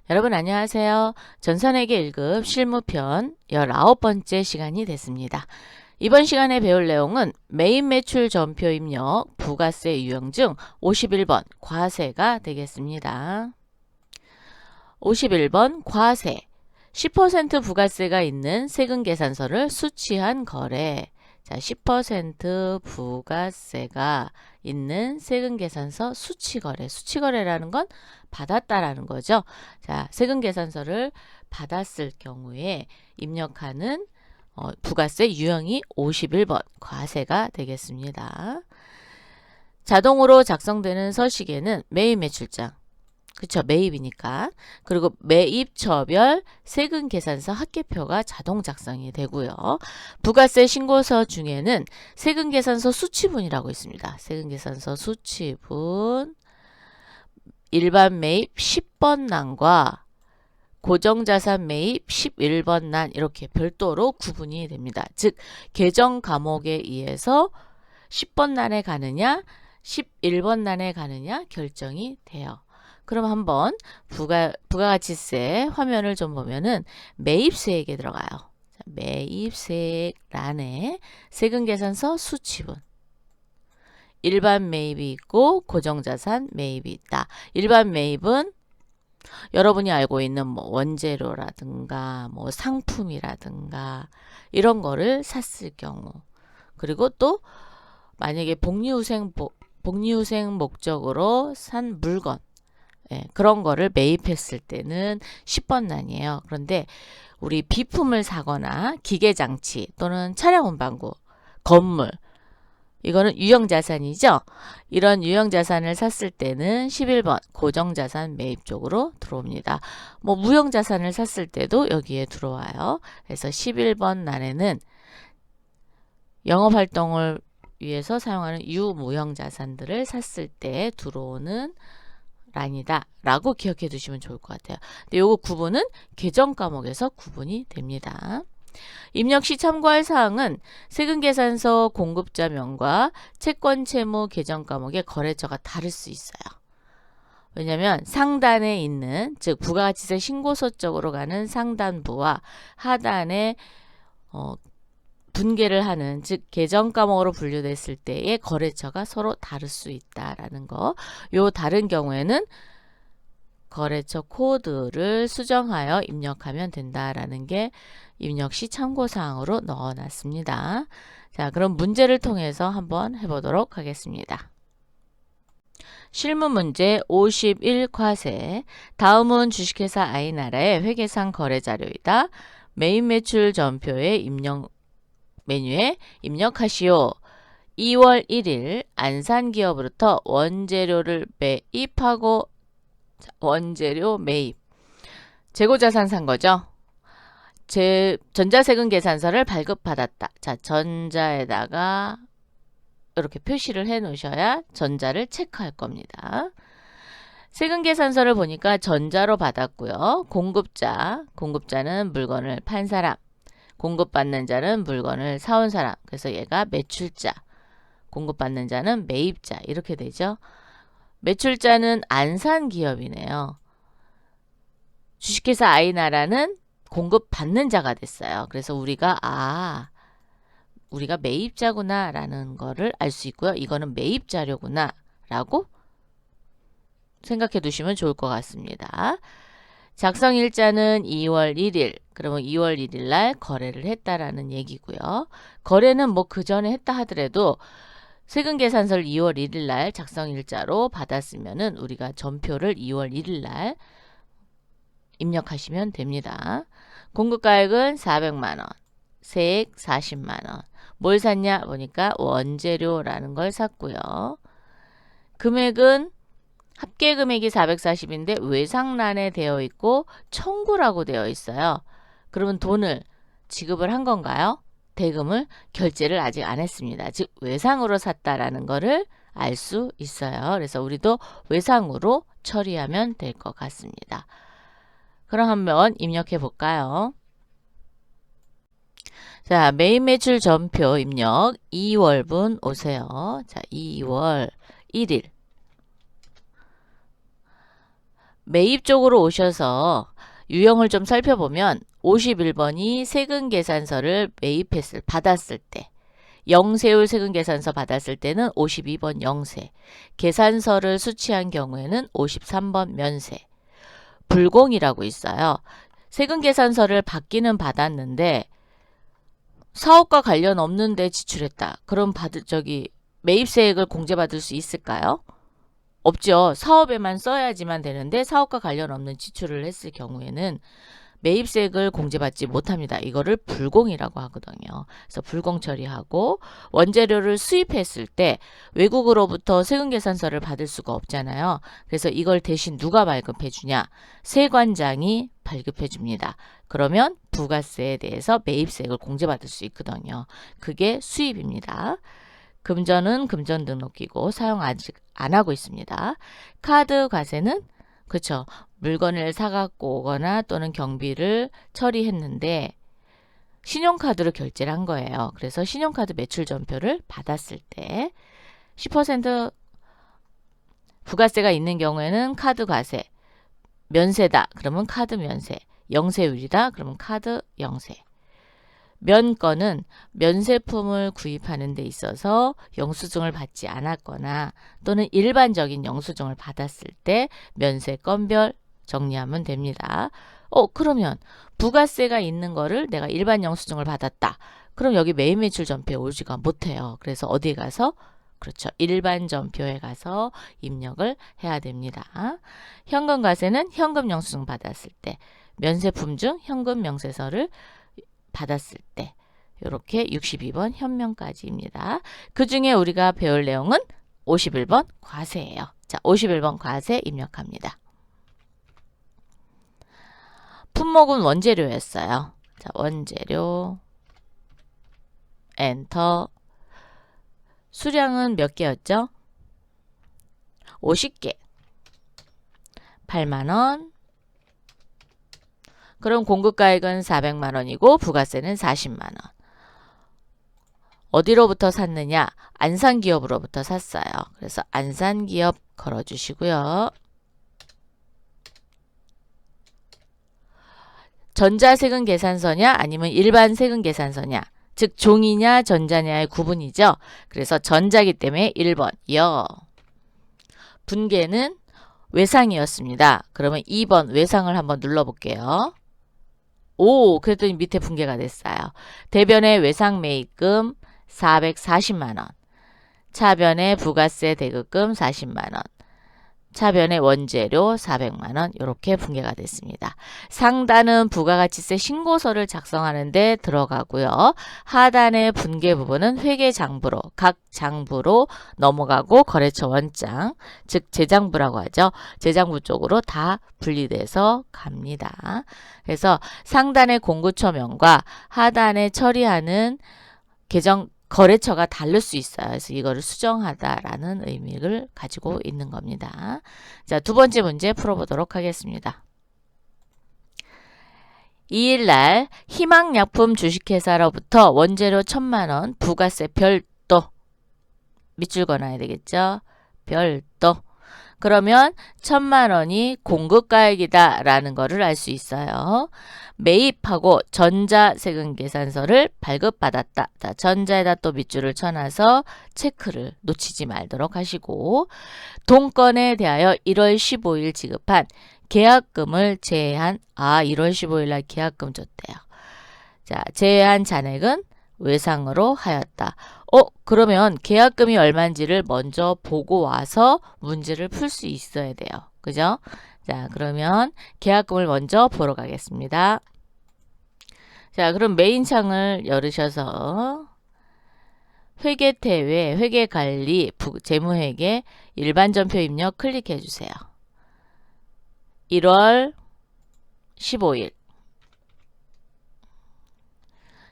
여러분 안녕하세요. 전산회계 1급 실무편 19번째 시간이 됐습니다. 이번 시간에 배울 내용은 메인 매출 전표 입력, 부가세 유형 중 51번 과세가 되겠습니다. 51번 과세 10% 부가세가 있는 세금 계산서를 수취한 거래. 자, 10% 부가세가 있는 세금 계산서 수취거래. 수취거래라는 건 받았다라는 거죠. 자, 세금 계산서를 받았을 경우에 입력하는 부가세 유형이 51번 과세가 되겠습니다. 자동으로 작성되는 서식에는 매입 매출장, 그쵸, 매입이니까. 그리고 매입처별 세금 계산서 합계표가 자동 작성이 되고요. 부가세 신고서 중에는 세금 계산서 수취분이라고 있습니다. 세금 계산서 수취분, 일반 매입 10번 난과 고정자산 매입 11번 난 이렇게 별도로 구분이 됩니다. 즉 계정 과목에 의해서 10번 난에 가느냐 11번 난에 가느냐 결정이 돼요. 그럼 한번 부가가치세 화면을 좀 보면은 매입세액에 들어가요. 매입세액란에 세금계산서 수취분, 일반 매입이 있고 고정자산 매입이 있다. 일반 매입은 여러분이 알고 있는 뭐 원재료라든가 뭐 상품이라든가 이런 거를 샀을 경우, 그리고 또 만약에 복리후생 목적으로 산 물건, 그런 거를 매입했을 때는 10번 난이에요. 그런데 우리 비품을 사거나 기계장치 또는 차량 운반구, 건물, 이거는 유형자산이죠. 이런 유형자산을 샀을 때는 11번 고정자산 매입 쪽으로 들어옵니다. 뭐 무형자산을 샀을 때도 여기에 들어와요. 그래서 11번 난에는 영업활동을 위해서 사용하는 유무형자산들을 샀을 때 들어오는 란이다 라고 기억해 두시면 좋을 것 같아요. 근데 요거 구분은 계정 과목에서 구분이 됩니다. 입력 시 참고할 사항은 세금계산서 공급자명과 채권채무 계정 과목의 거래처가 다를 수 있어요. 왜냐하면 상단에 있는, 즉 부가가치세 신고서 쪽으로 가는 상단부와 하단에 분계를 하는, 즉 계정 과목으로 분류됐을 때의 거래처가 서로 다를 수 있다라는 거. 요 다른 경우에는 거래처 코드를 수정하여 입력하면 된다라는 게 입력 시 참고사항으로 넣어놨습니다. 자, 그럼 문제를 통해서 한번 해보도록 하겠습니다. 실무 문제 51 과세. 다음은 주식회사 아이나라의 회계상 거래자료이다. 메인 매출 전표의 입력 메뉴에 입력하시오. 2월 1일 안산기업으로부터 원재료를 매입하고, 원재료 매입, 재고자산 산 거죠. 전자세금 계산서를 발급받았다. 자, 전자에다가 이렇게 표시를 해 놓으셔야 전자를 체크할 겁니다. 세금 계산서를 보니까 전자로 받았고요. 공급자는 물건을 판 사람, 공급받는 자는 물건을 사온 사람. 그래서 얘가 매출자, 공급받는 자는 매입자 이렇게 되죠. 매출자는 안산기업이네요. 주식회사 아이나라는 공급받는 자가 됐어요. 그래서 우리가 매입자구나 라는 거를 알 수 있고요. 이거는 매입자료구나 라고 생각해 두시면 좋을 것 같습니다. 작성일자는 2월 1일, 그러면 2월 1일 날 거래를 했다라는 얘기고요. 거래는 뭐 그 전에 했다 하더라도 세금계산서를 2월 1일 날 작성일자로 받았으면은 우리가 전표를 2월 1일 날 입력하시면 됩니다. 공급가액은 400만원, 세액 40만원. 뭘 샀냐 보니까 원재료라는 걸 샀고요. 금액은 합계금액이 440인데 외상란에 되어 있고 청구라고 되어 있어요. 그러면 돈을 지급을 한 건가요? 대금을 결제를 아직 안 했습니다. 즉 외상으로 샀다라는 거를 알 수 있어요. 그래서 우리도 외상으로 처리하면 될 것 같습니다. 그럼 한번 입력해 볼까요? 자, 메인 매출 전표 입력 2월분 오세요. 자, 2월 1일. 매입 쪽으로 오셔서 유형을 좀 살펴보면 51번이 세금계산서를 받았을 때 영세율 세금계산서 받았을 때는 52번 영세, 계산서를 수취한 경우에는 53번 면세, 불공이라고 있어요. 세금계산서를 받기는 받았는데 사업과 관련 없는데 지출했다. 그럼 매입세액을 공제받을 수 있을까요? 없죠. 사업에만 써야지만 되는데 사업과 관련 없는 지출을 했을 경우에는 매입세액을 공제받지 못합니다. 이거를 불공이라고 하거든요. 그래서 불공 처리하고 원재료를 수입했을 때 외국으로부터 세금계산서를 받을 수가 없잖아요. 그래서 이걸 대신 누가 발급해 주냐? 세관장이 발급해 줍니다. 그러면 부가세에 대해서 매입세액을 공제받을 수 있거든요. 그게 수입입니다. 금전은 금전 등록기고 사용 아직 안 하고 있습니다. 카드 과세는 그렇죠. 물건을 사갖고 오거나 또는 경비를 처리했는데 신용카드로 결제를 한 거예요. 그래서 신용카드 매출 전표를 받았을 때 10% 부가세가 있는 경우에는 카드 과세, 면세다. 그러면 카드 면세, 영세율이다. 그러면 카드 영세. 면건은 면세품을 구입하는 데 있어서 영수증을 받지 않았거나 또는 일반적인 영수증을 받았을 때 면세 건별 정리하면 됩니다. 그러면 부가세가 있는 거를 내가 일반 영수증을 받았다. 그럼 여기 매입매출 전표에 오지가 못해요. 그래서 어디에 가서? 그렇죠. 일반 전표에 가서 입력을 해야 됩니다. 현금 과세는 현금 영수증 받았을 때, 면세품 중 현금 명세서를 받았을 때 이렇게 62번 현명까지입니다. 그 중에 우리가 배울 내용은 51번 과세예요. 자, 51번 과세 입력합니다. 품목은 원재료였어요. 자, 원재료 엔터. 수량은 몇 개였죠? 50개. 8만원. 그럼 공급가액은 400만원이고 부가세는 40만원. 어디로부터 샀느냐? 안산기업으로부터 샀어요. 그래서 안산기업 걸어주시고요. 전자세금 계산서냐 아니면 일반 세금 계산서냐, 즉 종이냐 전자냐의 구분이죠. 그래서 전자기 때문에 1번 여. 분계는 외상이었습니다. 그러면 2번 외상을 한번 눌러볼게요. 오, 그랬더니 밑에 분계가 됐어요. 대변의 외상 매입금 440만원, 차변의 부가세 대급금 40만원, 차변의 원재료 400만원 이렇게 분계가 됐습니다. 상단은 부가가치세 신고서를 작성하는데 들어가고요. 하단의 분계 부분은 회계장부로 각 장부로 넘어가고 거래처 원장, 즉 재장부라고 하죠. 재장부 쪽으로 다 분리돼서 갑니다. 그래서 상단의 공구처명과 하단에 처리하는 거래처가 다를 수 있어요. 그래서 이거를 수정하다라는 의미를 가지고 있는 겁니다. 자, 두 번째 문제 풀어보도록 하겠습니다. 2일날 희망약품 주식회사로부터 원재료 1000만원 부가세 별도 밑줄 그어놔야 되겠죠. 별도. 그러면 1000만원이 공급가액이다 라는 거를 알 수 있어요. 매입하고 전자세금계산서를 발급받았다. 자, 전자에다 또 밑줄을 쳐놔서 체크를 놓치지 말도록 하시고, 동건에 대하여 1월 15일 지급한 계약금을 제외한 1월 15일 날 계약금 줬대요. 자, 제외한 잔액은 외상으로 하였다. 그러면 계약금이 얼마인지를 먼저 보고 와서 문제를 풀 수 있어야 돼요. 그죠? 자, 그러면 계약금을 먼저 보러 가겠습니다. 자, 그럼 메인 창을 열으셔서 회계태외, 회계관리, 재무회계, 일반전표 입력 클릭해 주세요. 1월 15일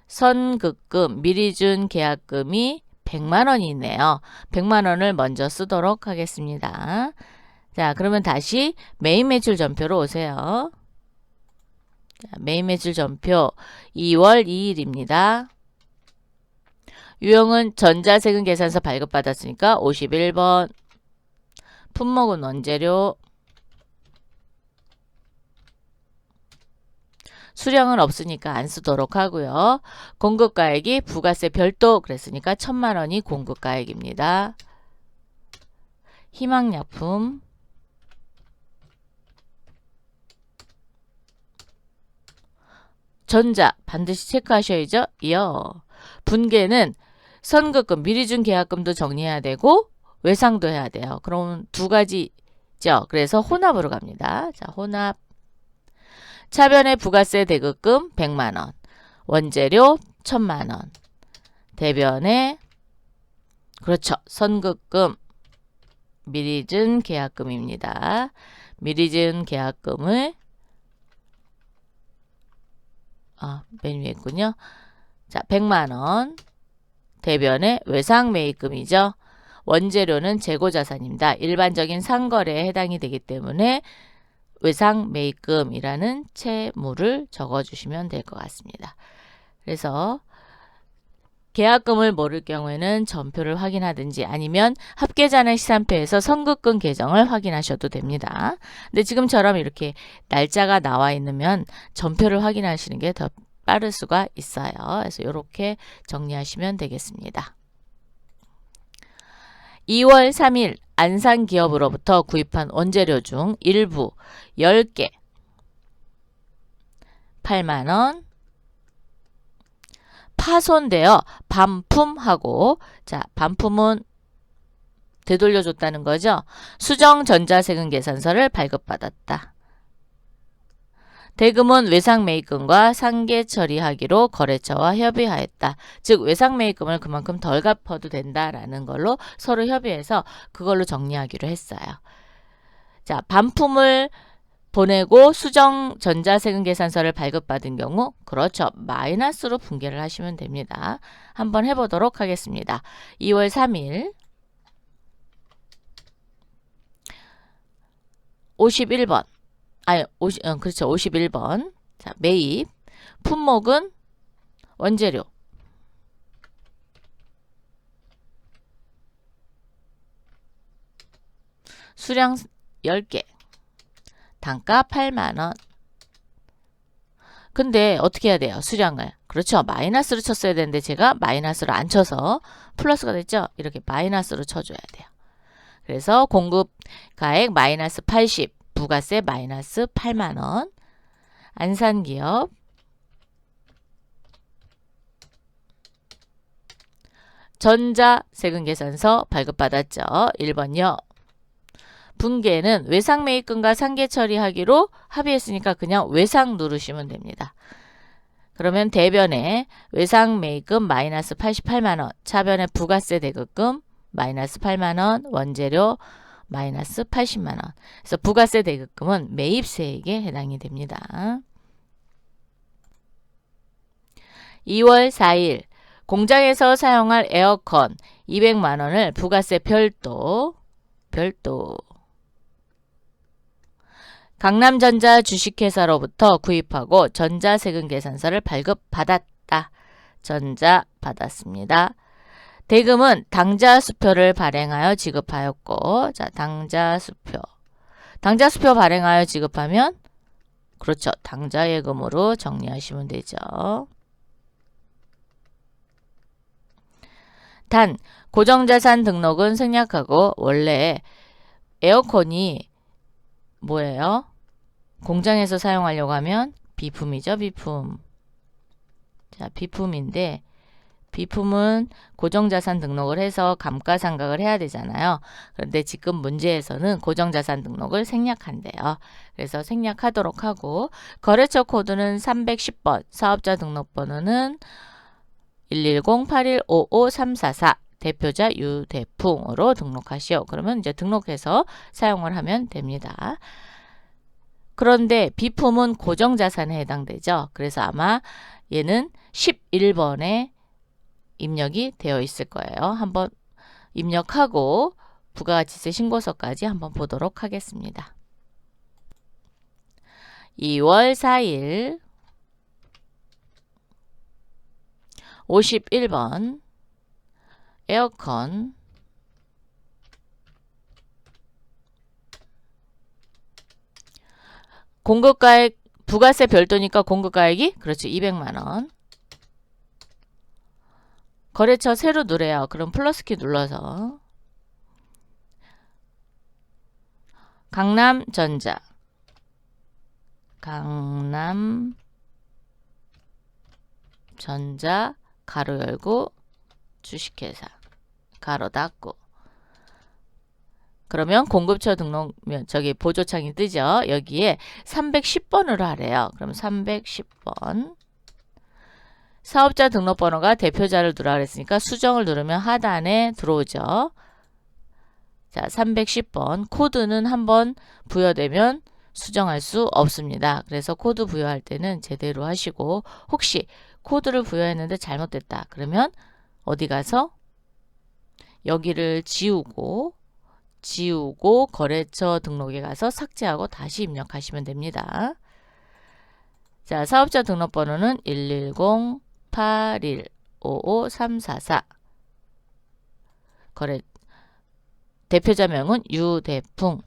선급금, 미리 준 계약금이 100만원이 있네요. 100만원을 먼저 쓰도록 하겠습니다. 자, 그러면 다시 메인 매출 전표로 오세요. 자, 메인 매출 전표 2월 2일입니다. 유형은 전자세금 계산서 발급받았으니까 51번. 품목은 원재료. 수량은 없으니까 안 쓰도록 하고요. 공급가액이 부가세 별도 그랬으니까 1,000만 원이 공급가액입니다. 희망약품 전자 반드시 체크하셔야죠. 이어 분계는 선급금 미리 준 계약금도 정리해야 되고 외상도 해야 돼요. 그럼 두 가지죠. 그래서 혼합으로 갑니다. 자, 혼합. 차변의 부가세 대급금 100만 원, 원재료 1,000만 원, 대변의 그렇죠. 선급금 미리 준 계약금입니다. 미리 준 계약금을 맨 위에 있군요. 자, 100만 원. 대변의 외상 매입금이죠. 원재료는 재고자산입니다. 일반적인 상거래에 해당이 되기 때문에 외상 매입금이라는 채무를 적어주시면 될 것 같습니다. 그래서 계약금을 모를 경우에는 전표를 확인하든지 아니면 합계잔액 시산표에서 선급금 계정을 확인하셔도 됩니다. 근데 지금처럼 이렇게 날짜가 나와 있으면 전표를 확인하시는 게 더 빠를 수가 있어요. 그래서 이렇게 정리하시면 되겠습니다. 2월 3일 안산기업으로부터 구입한 원재료 중 일부 10개 8만 원 파손되어 반품하고 자 반품은 되돌려줬다는 거죠. 수정전자세금 계산서를 발급받았다. 대금은 외상매입금과 상계 처리하기로 거래처와 협의하였다. 즉 외상매입금을 그만큼 덜 갚아도 된다라는 걸로 서로 협의해서 그걸로 정리하기로 했어요. 자, 반품을 보내고 수정 전자세금 계산서를 발급받은 경우 그렇죠. 마이너스로 분계를 하시면 됩니다. 한번 해보도록 하겠습니다. 2월 3일 51번 그렇죠. 51번 자, 매입 품목은 원재료 수량 10개 단가 8만 원. 근데 어떻게 해야 돼요? 수량을. 그렇죠. 마이너스로 쳤어야 되는데 제가 마이너스로 안 쳐서 플러스가 됐죠? 이렇게 마이너스로 쳐줘야 돼요. 그래서 공급가액 마이너스 80, 부가세 마이너스 8만 원. 안산기업 전자세금계산서 발급받았죠. 1번요. 분계는 외상매입금과 상계 처리하기로 합의했으니까 그냥 외상 누르시면 됩니다. 그러면 대변에 외상매입금 마이너스 88만원, 차변에 부가세 대급금 마이너스 8만원, 원재료 마이너스 80만원. 그래서 부가세 대급금은 매입세액에 해당이 됩니다. 2월 4일 공장에서 사용할 에어컨 200만원을 부가세 별도 강남전자 주식회사로부터 구입하고 전자세금 계산서를 발급받았다. 전자 받았습니다. 대금은 당자수표를 발행하여 지급하였고 자 당자수표 발행하여 지급하면 그렇죠. 당자예금으로 정리하시면 되죠. 단 고정자산 등록은 생략하고 원래 에어컨이 뭐예요? 공장에서 사용하려고 하면 비품이죠. 비품. 자, 비품인데 비품은 고정자산 등록을 해서 감가상각을 해야 되잖아요. 그런데 지금 문제에서는 고정자산 등록을 생략한대요. 그래서 생략하도록 하고 거래처 코드는 310번, 사업자 등록번호는 110-8155-344 대표자 유대풍으로 등록하시오. 그러면 이제 등록해서 사용을 하면 됩니다. 그런데 비품은 고정자산에 해당되죠. 그래서 아마 얘는 11번에 입력이 되어 있을 거예요. 한번 입력하고 부가가치세 신고서까지 한번 보도록 하겠습니다. 2월 4일 51번 에어컨 공급가액 부가세 별도니까 공급가액이 그렇죠. 200만원. 거래처 새로 누래요. 그럼 플러스키 눌러서 강남전자 가로 열고 주식회사 가로 닫고 그러면 공급처 등록면 저기 보조창이 뜨죠. 여기에 310번으로 하래요. 그럼 310번 사업자 등록번호가 대표자를 누르라 그랬으니까 수정을 누르면 하단에 들어오죠. 자, 310번 코드는 한번 부여되면 수정할 수 없습니다. 그래서 코드 부여할 때는 제대로 하시고 혹시 코드를 부여했는데 잘못됐다. 그러면 어디 가서 여기를 지우고 거래처 등록에 가서 삭제하고 다시 입력하시면 됩니다. 자, 사업자 등록번호는 110-81-55344 거래 대표자명은 유대풍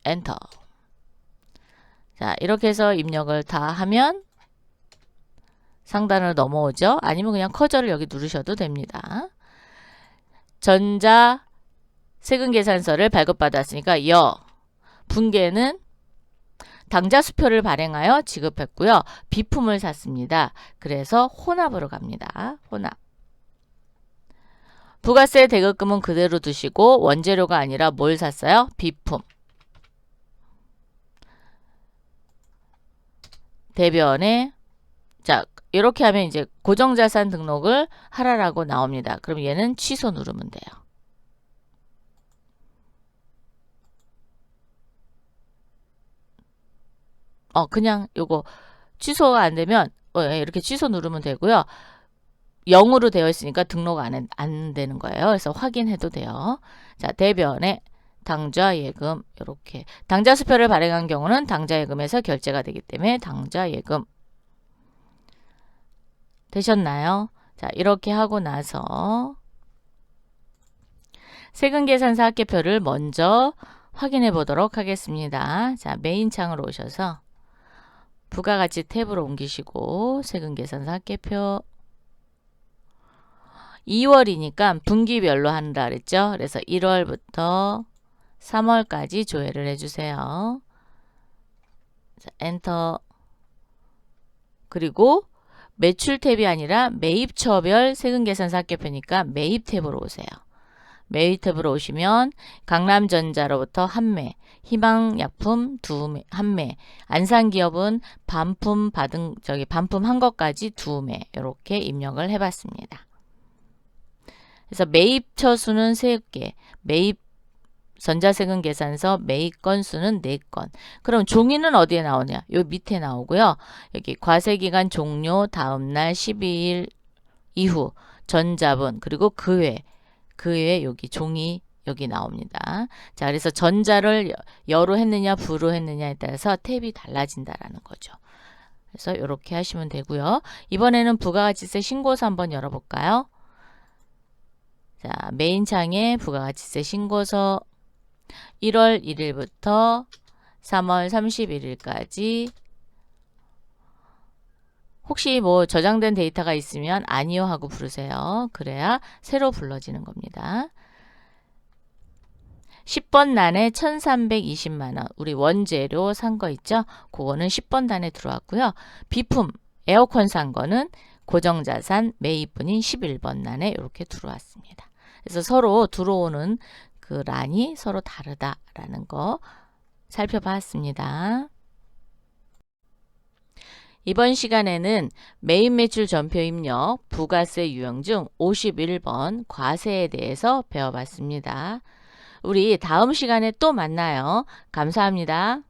엔터. 자, 이렇게 해서 입력을 다 하면 상단을 넘어오죠. 아니면 그냥 커저를 여기 누르셔도 됩니다. 전자 세금계산서를 발급받았으니까 분계는 당좌수표를 발행하여 지급했고요. 비품을 샀습니다. 그래서 혼합으로 갑니다. 혼합. 부가세 대급금은 그대로 두시고 원재료가 아니라 뭘 샀어요? 비품. 대변에 자 이렇게 하면 이제 고정자산 등록을 하라라고 나옵니다. 그럼 얘는 취소 누르면 돼요. 그냥 요거 취소가 안 되면 이렇게 취소 누르면 되고요. 0으로 되어 있으니까 등록 안 되는 거예요. 그래서 확인해도 돼요. 자, 대변에 당좌예금 이렇게 당좌수표를 발행한 경우는 당좌예금에서 결제가 되기 때문에 당좌예금 되셨나요? 자, 이렇게 하고 나서 세금계산서 합계표를 먼저 확인해 보도록 하겠습니다. 자, 메인 창으로 오셔서 부가가치 탭으로 옮기시고 세금계산서 합계표 2월이니까 분기별로 한다 그랬죠. 그래서 1월부터 3월까지 조회를 해주세요. 자, 엔터. 그리고 매출 탭이 아니라 매입처별 세금계산서 합계표니까 매입 탭으로 오세요. 매입 탭으로 오시면 강남전자로부터 한 매, 희망약품 한 매, 안산기업은 반품 한 것까지 2매 이렇게 입력을 해봤습니다. 그래서 매입처 수는 3개, 매입 전자세금 계산서 매입 건수는 4건. 그럼 종이는 어디에 나오냐? 요 밑에 나오고요. 여기 과세기간 종료 다음날 12일 이후 전자분 그리고 그 외에 여기 종이 여기 나옵니다. 자, 그래서 전자를 여로 했느냐 부로 했느냐에 따라서 탭이 달라진다라는 거죠. 그래서 이렇게 하시면 되고요. 이번에는 부가가치세 신고서 한번 열어볼까요? 자, 메인 창에 부가가치세 신고서 1월 1일부터 3월 31일까지 혹시 뭐 저장된 데이터가 있으면 아니요 하고 부르세요. 그래야 새로 불러지는 겁니다. 10번 단에 1320만원 우리 원재료 산 거 있죠? 그거는 10번 단에 들어왔고요. 비품 에어컨 산 거는 고정자산 매입분인 11번 단에 이렇게 들어왔습니다. 그래서 서로 들어오는 그 란이 서로 다르다라는 거 살펴봤습니다. 이번 시간에는 매입 매출 전표 입력, 부가세 유형 중 51번 과세에 대해서 배워봤습니다. 우리 다음 시간에 또 만나요. 감사합니다.